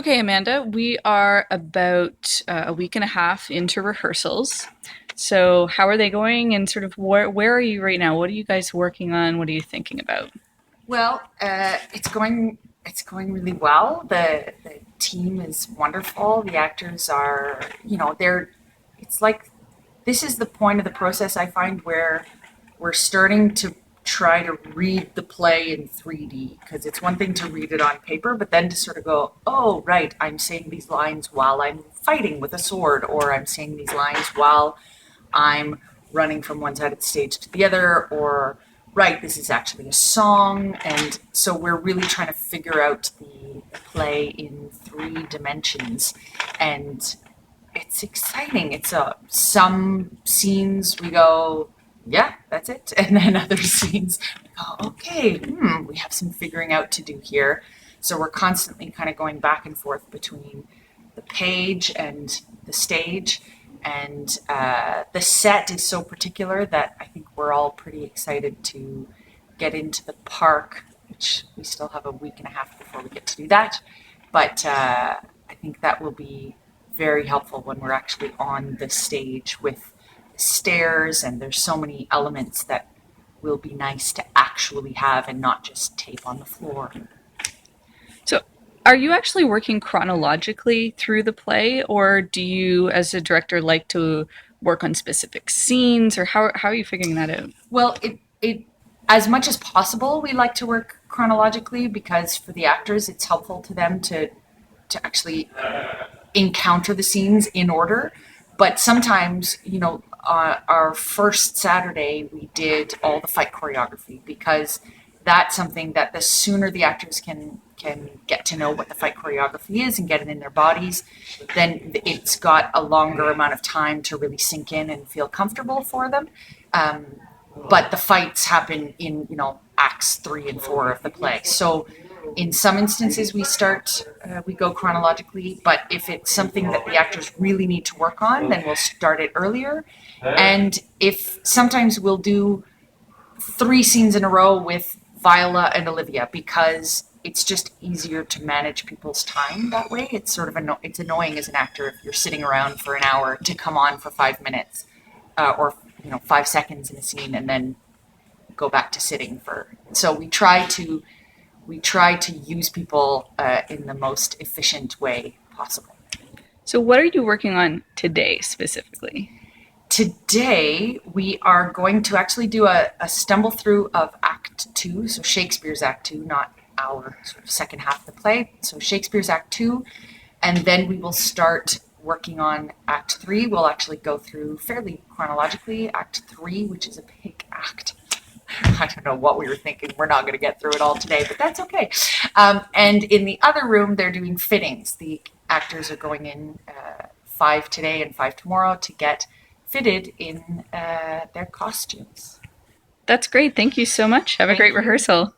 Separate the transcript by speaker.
Speaker 1: Okay, Amanda, we are about a week and a half into rehearsals. So, how are they going, and sort of where are you right now? What are you guys working on? What are you thinking about?
Speaker 2: Well, it's going really well. The team is wonderful. The actors are, they're. It's like this is the point of the process I find where we're starting to try to read the play in 3D because it's one thing to read it on paper, but then to sort of go, oh, right, I'm saying these lines while I'm fighting with a sword, or I'm saying these lines while I'm running from one side of the stage to the other, or right, this is actually a song. And so we're really trying to figure out the play in 3 dimensions. And it's exciting. It's some scenes we go, yeah, that's it. And then other scenes we go, okay, we have some figuring out to do here. So we're constantly kind of going back and forth between the page and the stage. And the set is so particular that I think we're all pretty excited to get into the park, which we still have a week and a half before we get to do that. But I think that will be very helpful when we're actually on the stage with stairs, and there's so many elements that will be nice to actually have and not just tape on the floor.
Speaker 1: So, are you actually working chronologically through the play, or do you, as a director, like to work on specific scenes, or how are you figuring that out?
Speaker 2: Well, it as much as possible, we like to work chronologically because for the actors, it's helpful to them to actually encounter the scenes in order. But sometimes, our first Saturday, we did all the fight choreography because that's something that the sooner the actors can get to know what the fight choreography is and get it in their bodies, then it's got a longer amount of time to really sink in and feel comfortable for them. Um, but the fights happen in acts 3 and 4 of the play. So in some instances we go chronologically, but if it's something that the actors really need to work on, then we'll start it earlier. And if sometimes we'll do 3 scenes in a row with Viola and Olivia because it's just easier to manage people's time that way. It's sort of it's annoying as an actor if you're sitting around for an hour to come on for 5 minutes, or 5 seconds in a scene and then go back to sitting for. So we try to use people in the most efficient way possible.
Speaker 1: So, what are you working on today specifically?
Speaker 2: Today, we are going to actually do a stumble through of Act Two, so Shakespeare's Act Two, not our sort of second half of the play. So Shakespeare's Act Two, and then we will start working on Act Three. We'll actually go through fairly chronologically Act Three, which is a big act. I don't know what we were thinking. We're not going to get through it all today, but that's okay. And in the other room, they're doing fittings. The actors are going in 5 today and 5 tomorrow to get fitted in their costumes.
Speaker 1: That's great. Thank you so much. Have a
Speaker 2: Thank
Speaker 1: great
Speaker 2: you.
Speaker 1: rehearsal.